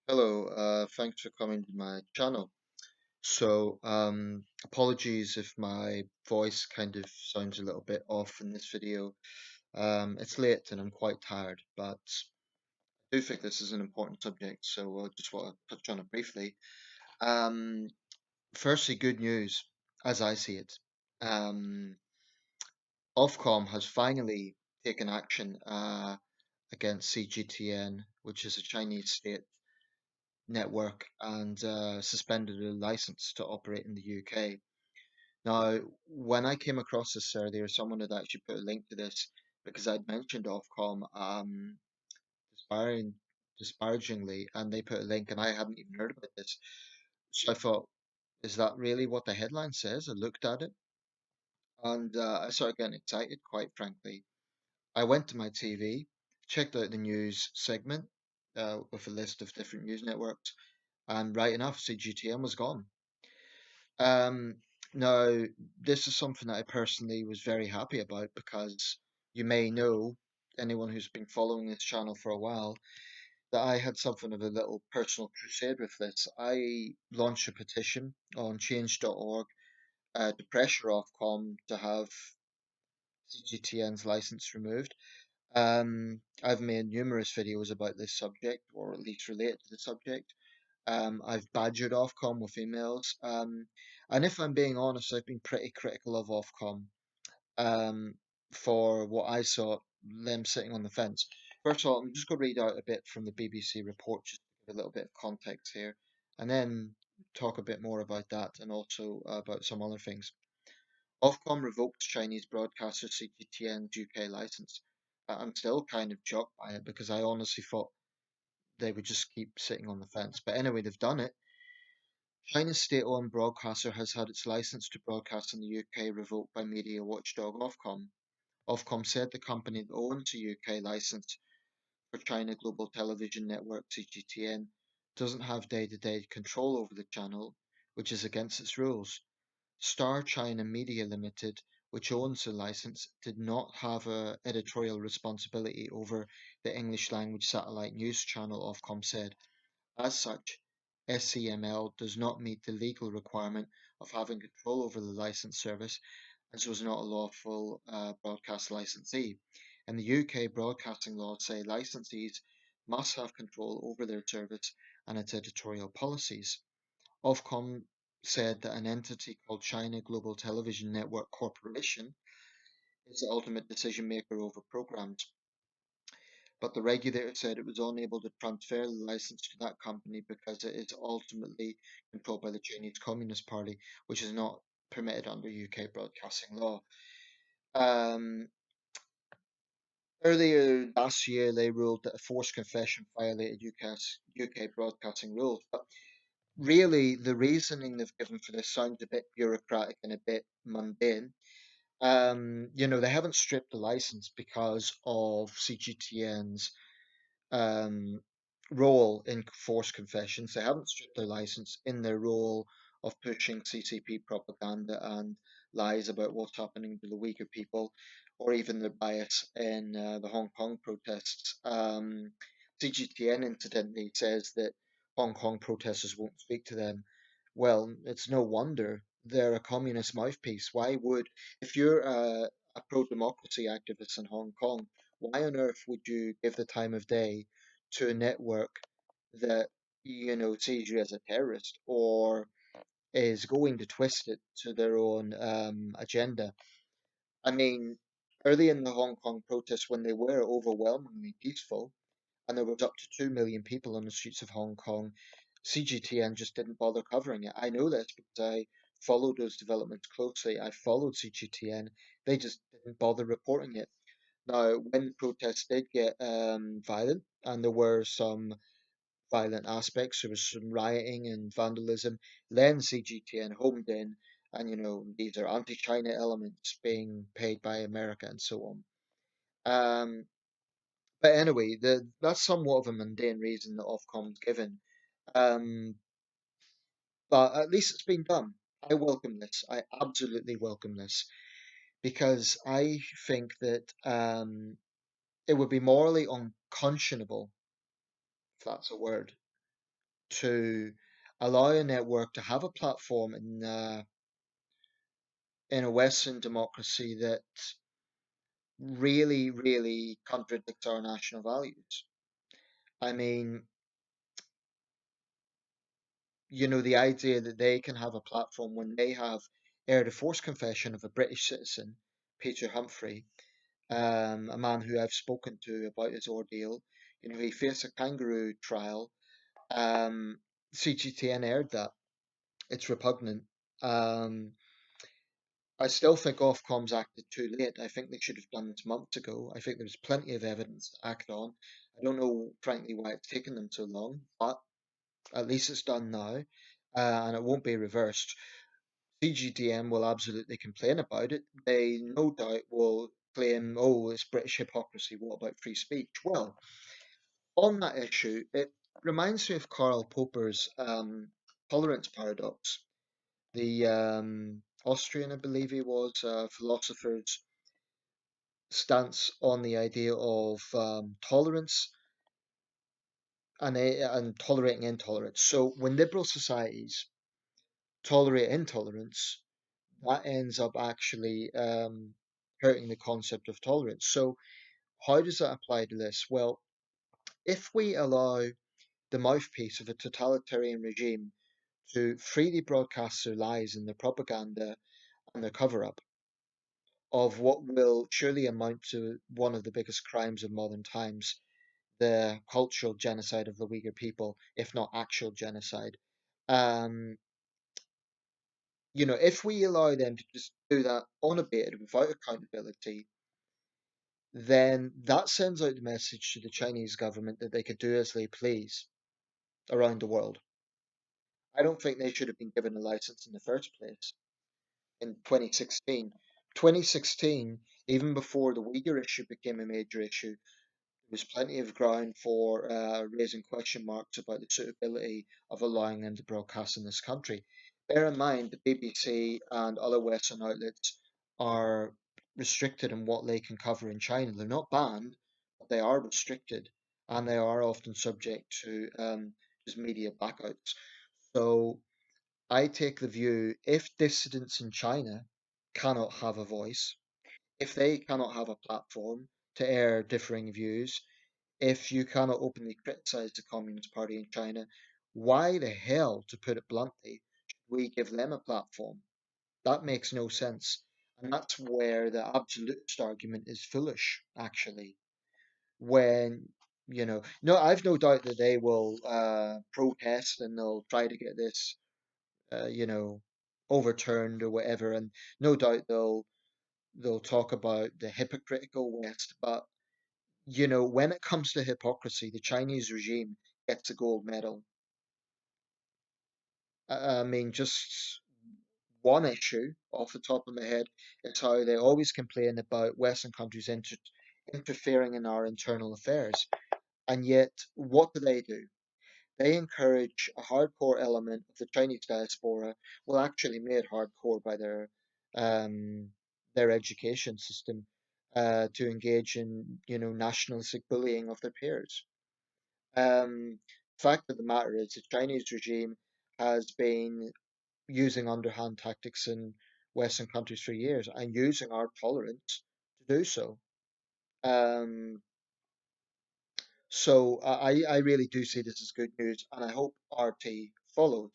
Hello, thanks for coming to my channel. Apologies if my voice kind of sounds a little bit off in this video. It's late and I'm quite tired, but I do think this is an important subject, so I just want to touch on it briefly. Um, Firstly, good news, as I see it. Um, Ofcom has finally taken action against CGTN, which is a Chinese state network, and suspended a license to operate in the UK. Now, when I came across this earlier, someone had actually put a link to this because I'd mentioned Ofcom disparaging, disparagingly, and they put a link, and I hadn't even heard about this. So I thought, is that really what the headline says? I looked at it, and I started getting excited, quite frankly. I went to my TV, checked out the news segment with a list of different news networks, and right enough, CGTN was gone. Um, Now, this is something that I personally was very happy about because you may know, anyone who's been following this channel for a while, that I had something of a little personal crusade with this. I launched a petition on change.org to pressure Ofcom to have CGTN's license removed. I've made numerous videos about this subject, or at least related to the subject. I've badgered Ofcom with emails. And if I'm being honest, I've been pretty critical of Ofcom um, for what I saw them sitting on the fence. First of all, I'm just going to read out a bit from the BBC report, just to give a little bit of context here, and then talk a bit more about that and also about some other things. Ofcom revoked Chinese broadcaster CGTN's UK license. I'm still kind of shocked by it because I honestly thought they would just keep sitting on the fence. But anyway, they've done it. China's state-owned broadcaster has had its license to broadcast in the UK revoked by media watchdog Ofcom. Ofcom said the company that owns the UK license for China Global Television Network (CGTN) doesn't have day-to-day control over the channel, which is against its rules. Star China Media Limited, which owns the license, did not have a editorial responsibility over the English language satellite news channel, Ofcom said. As such, SCML does not meet the legal requirement of having control over the licensed service and so is not a lawful broadcast licensee. And the UK broadcasting laws say licensees must have control over their service and its editorial policies. Ofcom said that an entity called China Global Television Network Corporation is the ultimate decision maker over programs. But the regulator said it was unable to transfer the license to that company because it is ultimately controlled by the Chinese Communist Party, which is not permitted under UK broadcasting law. Um, Earlier last year, they ruled that a forced confession violated UK broadcasting rules. But really, the reasoning they've given for this sounds a bit bureaucratic and a bit mundane. They haven't stripped the license because of CGTN's um, role in forced confessions. They haven't stripped their license in their role of pushing CCP propaganda and lies about what's happening to the Uyghur people, or even their bias in the Hong Kong protests. CGTN incidentally says that Hong Kong protesters won't speak to them. Well, it's no wonder they're a communist mouthpiece. Why would, if you're a pro-democracy activist in Hong Kong, why on earth would you give the time of day to a network that sees you as a terrorist or is going to twist it to their own agenda? I mean, early in the Hong Kong protests, when they were overwhelmingly peaceful, and there was up to 2 million people on the streets of Hong Kong, CGTN just didn't bother covering it. I know this because I followed those developments closely. I followed CGTN. They just didn't bother reporting it. Now, when protests did get violent, and there were some violent aspects, there was some rioting and vandalism, then CGTN homed in, and these are anti-China elements being paid by America and so on. Um, but anyway, that's somewhat of a mundane reason that Ofcom's given. Um, but at least it's been done. I welcome this. I absolutely welcome this because I think that it would be morally unconscionable, if that's a word, to allow a network to have a platform in a Western democracy that really, really contradicts our national values. I mean, the idea that they can have a platform when they have aired a forced confession of a British citizen, Peter Humphrey, a man who I've spoken to about his ordeal. He faced a kangaroo trial. Um, CGTN aired that. It's repugnant. Um, I still think Ofcom's acted too late. I think they should have done this months ago. I think there's plenty of evidence to act on. I don't know, frankly, why it's taken them so long, but at least it's done now, and it won't be reversed. CGTN will absolutely complain about it. They no doubt will claim, oh, it's British hypocrisy. What about free speech? Well, on that issue, it reminds me of Karl Popper's tolerance paradox. The Austrian, I believe he was, philosopher's stance on the idea of tolerance and tolerating intolerance. So when liberal societies tolerate intolerance, that ends up actually hurting the concept of tolerance. So how does that apply to this? Well, if we allow the mouthpiece of a totalitarian regime to freely broadcast their lies and their propaganda and their cover up of what will surely amount to one of the biggest crimes of modern times, the cultural genocide of the Uyghur people, if not actual genocide. Um, if we allow them to just do that unabated without accountability, then that sends out the message to the Chinese government that they could do as they please around the world. I don't think they should have been given a license in the first place in 2016. 2016, even before the Uyghur issue became a major issue, there was plenty of ground for raising question marks about the suitability of allowing them to broadcast in this country. Bear in mind, the BBC and other Western outlets are restricted in what they can cover in China. They're not banned, but they are restricted, and they are often subject to just media blackouts. So I take the view if dissidents in China cannot have a voice, if they cannot have a platform to air differing views, if you cannot openly criticize the Communist Party in China, why the hell, to put it bluntly, should we give them a platform? That makes no sense. And that's where the absolutist argument is foolish, actually. When, no, I've no doubt that they will protest and they'll try to get this, uh, you know, overturned or whatever. And no doubt they'll talk about the hypocritical West, but when it comes to hypocrisy, the Chinese regime gets a gold medal. I mean, just one issue off the top of my head is how they always complain about Western countries interfering in our internal affairs. And yet, what do? They encourage a hardcore element of the Chinese diaspora, well, actually made hardcore by um, their education system, to engage in, nationalistic bullying of their peers. Fact of the matter is, the Chinese regime has been using underhand tactics in Western countries for years and using our tolerance to do so. Um, so I really do see this as good news, and I hope RT follows.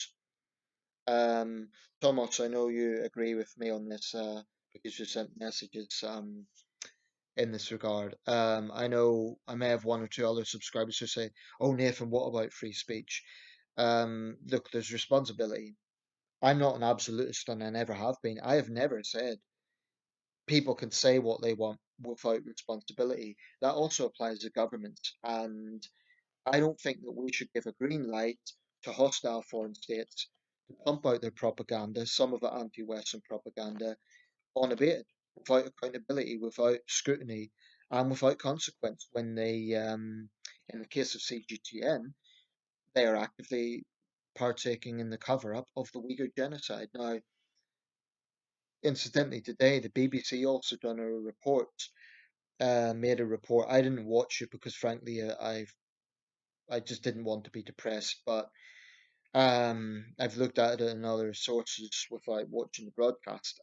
Um, Thomas, I know you agree with me on this because you sent messages in this regard. I know I may have one or two other subscribers who say, "Oh, Nathan, what about free speech?" Look, there's responsibility. I'm not an absolutist, and I never have been. I have never said people can say what they want without responsibility. That also applies to governments, and I don't think that we should give a green light to hostile foreign states to pump out their propaganda, some of it anti-Western propaganda, unabated, without accountability, without scrutiny, and without consequence. When they, in the case of CGTN, they are actively partaking in the cover-up of the Uyghur genocide. Now, incidentally, today the BBC also done a report, made a report. I didn't watch it because, frankly, I just didn't want to be depressed, but I've looked at it in other sources without watching the broadcast.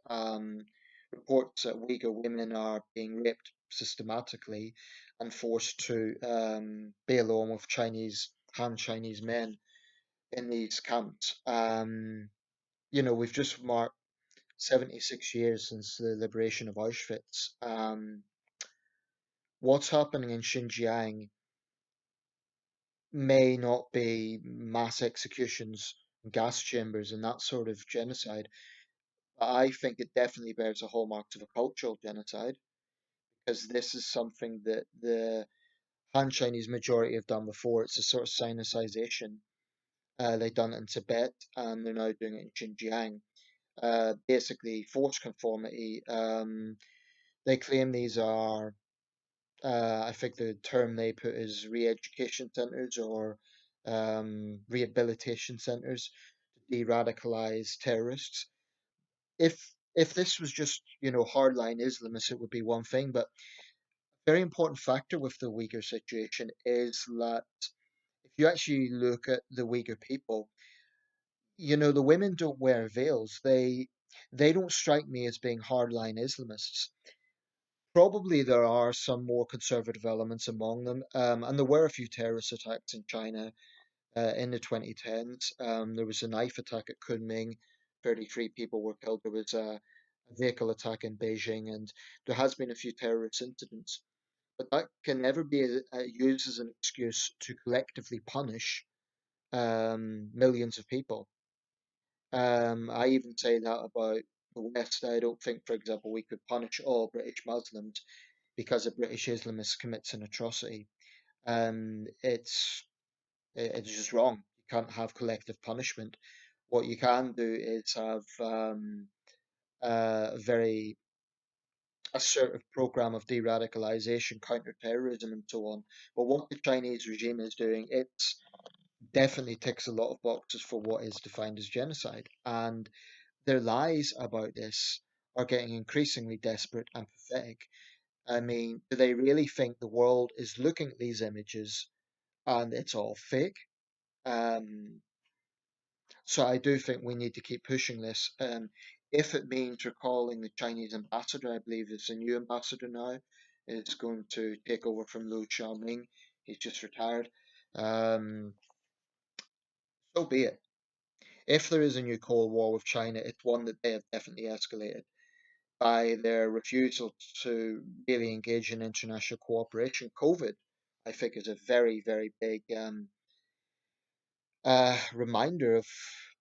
Reports that Uyghur women are being raped systematically and forced to be alone with Han Chinese men in these camps. We've just marked 76 years since the liberation of Auschwitz. What's happening in Xinjiang may not be mass executions, gas chambers, and that sort of genocide. But I think it definitely bears the hallmarks of a cultural genocide because this is something that the Han Chinese majority have done before. It's a sort of sinicization. They've done it in Tibet and they're now doing it in Xinjiang. Basically, forced conformity. They claim these are, I think the term they put is re-education centers or rehabilitation centers to de-radicalize terrorists. If this was just, hardline Islamists, it would be one thing, but a very important factor with the Uyghur situation is that if you actually look at the Uyghur people, the women don't wear veils. They don't strike me as being hardline Islamists. Probably there are some more conservative elements among them, and there were a few terrorist attacks in China in the 2010s. There was a knife attack at Kunming, 33 people were killed. There was a vehicle attack in Beijing, and there has been a few terrorist incidents. But that can never be used as an excuse to collectively punish millions of people. I even say that about the West. I don't think, for example, we could punish all British Muslims because a British Islamist commits an atrocity. It's just wrong. You can't have collective punishment. What you can do is have a very assertive program of de-radicalization, counter-terrorism, and so on. But what the Chinese regime is doing, it definitely ticks a lot of boxes for what is defined as genocide. And their lies about this are getting increasingly desperate and pathetic. I mean, do they really think the world is looking at these images and it's all fake? Um, so I do think we need to keep pushing this. If it means recalling the Chinese ambassador, I believe there's a new ambassador now. It's going to take over from Liu Xiaoming. He's just retired. Um, so be it. If there is a new Cold War with China, it's one that they have definitely escalated by their refusal to really engage in international cooperation. COVID, I think, is a very, very big reminder of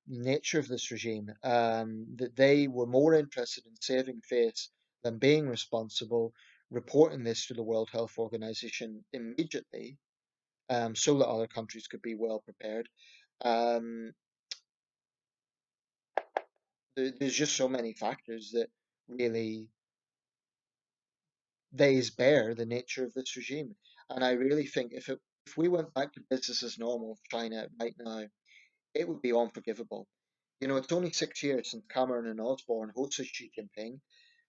the nature of this regime. That they were more interested in saving face than being responsible, reporting this to the World Health Organization immediately, so that other countries could be well prepared. Um, there's just so many factors that really lays bare the nature of this regime. And I really think if we went back to business as normal with China right now, it would be unforgivable. It's only 6 years since Cameron and Osborne hosted Xi Jinping.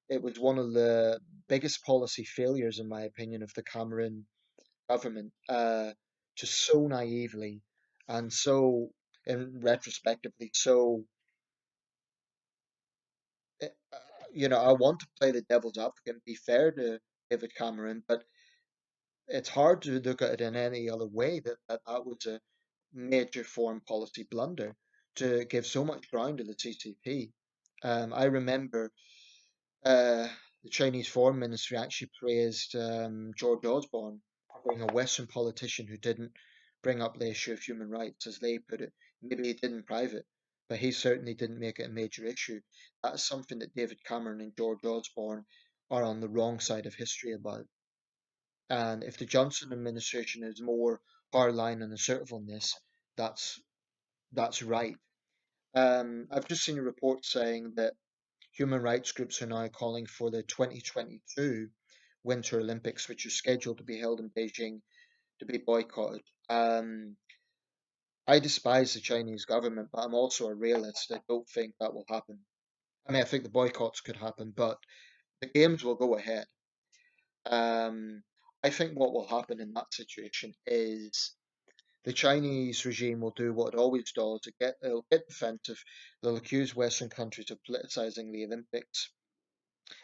It was one of the biggest policy failures, in my opinion, of the Cameron government, to so naively and so, in retrospectively, so, I want to play the devil's advocate and be fair to David Cameron, but it's hard to look at it in any other way that was a major foreign policy blunder to give so much ground to the CCP. I remember uh, the Chinese Foreign Ministry actually praised George Osborne for being a Western politician who didn't bring up the issue of human rights, as they put it. Maybe he did in private, but he certainly didn't make it a major issue. That's something that David Cameron and George Osborne are on the wrong side of history about. And if the Johnson administration is more hardline and assertive on this, that's that's right. I've just seen a report saying that human rights groups are now calling for the 2022 Winter Olympics, which are scheduled to be held in Beijing, to be boycotted. I despise the Chinese government, but I'm also a realist. I don't think that will happen. I mean, I think the boycotts could happen, but the games will go ahead. Um, I think what will happen in that situation is The Chinese regime will do what it always does. It'll get defensive. They'll accuse Western countries of politicizing the Olympics,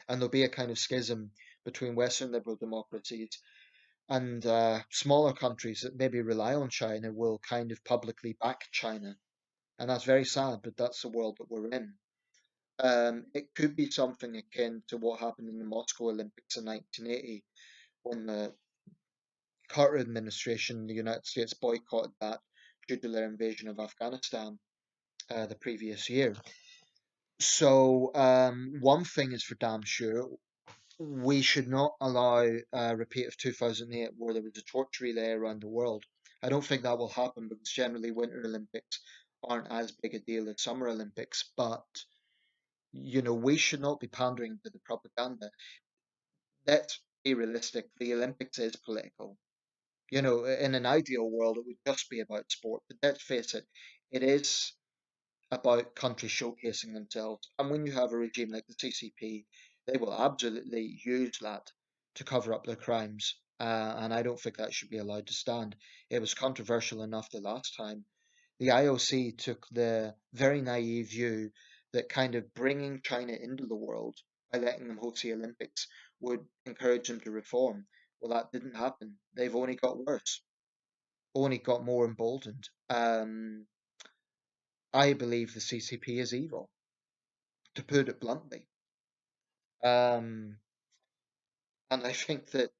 and there'll be a kind of schism between Western liberal democracies and smaller countries that maybe rely on China will kind of publicly back China. And that's very sad, but that's the world that we're in. It could be something akin to what happened in the Moscow Olympics in 1980 when the Carter administration in the United States boycotted that due to their invasion of Afghanistan the previous year. So, one thing is for damn sure, we should not allow a repeat of 2008 where there was a torch relay around the world. I don't think that will happen because generally Winter Olympics aren't as big a deal as Summer Olympics, but we should not be pandering to the propaganda. Let's be realistic. The Olympics is political. In an ideal world, it would just be about sport, but let's face it, it is about countries showcasing themselves. And when you have a regime like the CCP, they will absolutely use that to cover up their crimes. And I don't think that should be allowed to stand. It was controversial enough the last time. The IOC took the very naive view that kind of bringing China into the world by letting them host the Olympics would encourage them to reform. Well, that didn't happen. They've only got worse, only got more emboldened. I believe the CCP is evil, to put it bluntly. Um, and I think that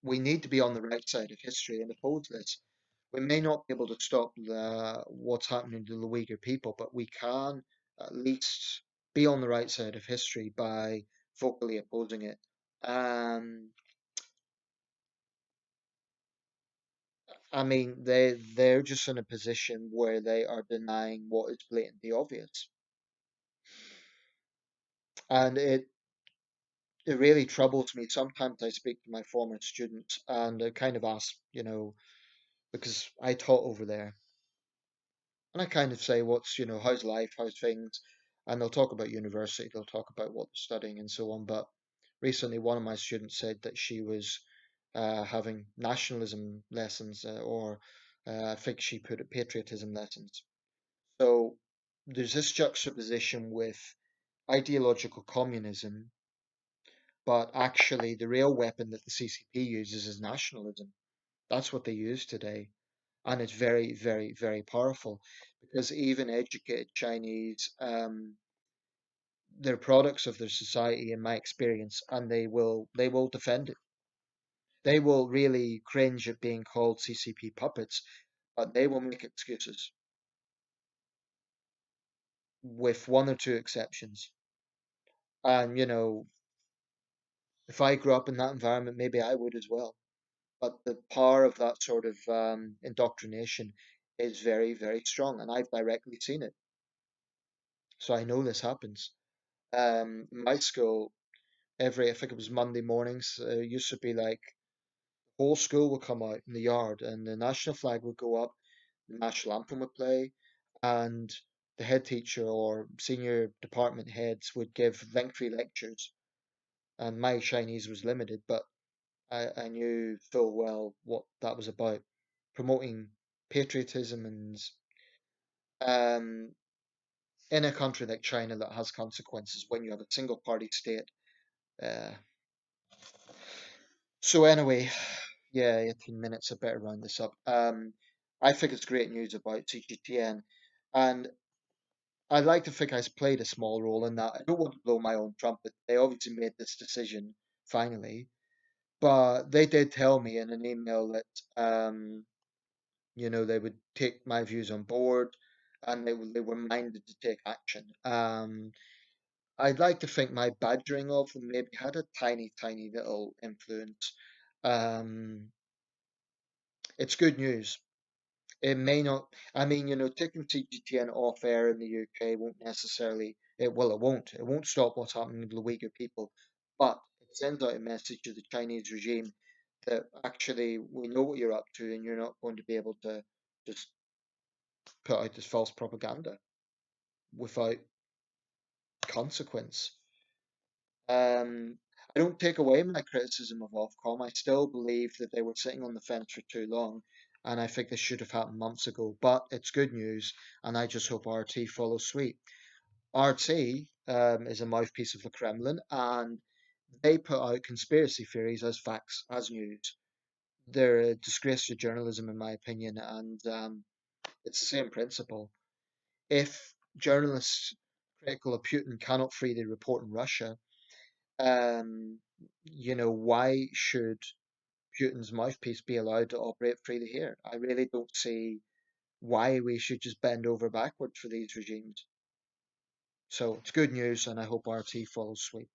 we need to be on the right side of history and oppose this. We may not be able to stop what's happening to the Uyghur people, but we can at least be on the right side of history by vocally opposing it. Um, I mean, they're just in a position where they are denying what is blatantly obvious, and it really troubles me. Sometimes I speak to my former students and I kind of ask, because I taught over there, and I kind of say, how's life, how's things? And they'll talk about university, they'll talk about what they're studying and so on. But recently, one of my students said that she was having nationalism lessons, or I think she put it patriotism lessons. So there's this juxtaposition with ideological communism, but actually the real weapon that the CCP uses is nationalism. That's what they use today. And it's very, very, very powerful because even educated Chinese, they're products of their society, in my experience, and they will defend it. They will really cringe at being called CCP puppets, but they will make excuses, with one or two exceptions. And if I grew up in that environment, maybe I would as well. But the power of that sort of indoctrination is very, very strong, and I've directly seen it, so I know this happens. My school, I think it was Monday mornings, used to be like the whole school would come out in the yard, and the national flag would go up, the national anthem would play, and the head teacher or senior department heads would give lengthy lectures. And my Chinese was limited, but I knew full well what that was about, promoting patriotism and um, in a country like China that has consequences when you have a single party state. Uh, so anyway, yeah, 18 minutes. I better round this up. I think it's great news about CGTN, and I'd like to think I played a small role in that. I don't want to blow my own trumpet. They obviously made this decision finally, but they did tell me in an email that they would take my views on board, and they were minded to take action. I'd like to think my badgering of them maybe had a tiny, tiny little influence. Um, it's good news. It may not. I mean, taking CGTN off air in the UK won't necessarily. It won't. It won't stop what's happening to the Uyghur people, but it sends out a message to the Chinese regime that actually we know what you're up to, and you're not going to be able to just put out this false propaganda without consequence. I don't take away my criticism of Ofcom. I still believe that they were sitting on the fence for too long, and I think this should have happened months ago. But it's good news, and I just hope RT follows suit. RT is a mouthpiece of the Kremlin, and they put out conspiracy theories as facts, as news. They're a disgrace to journalism, in my opinion, and it's the same principle. If journalists critical of Putin cannot freely report in Russia, um, why should Putin's mouthpiece be allowed to operate freely here? I really don't see why we should just bend over backwards for these regimes. So it's good news, and I hope RT follows suit.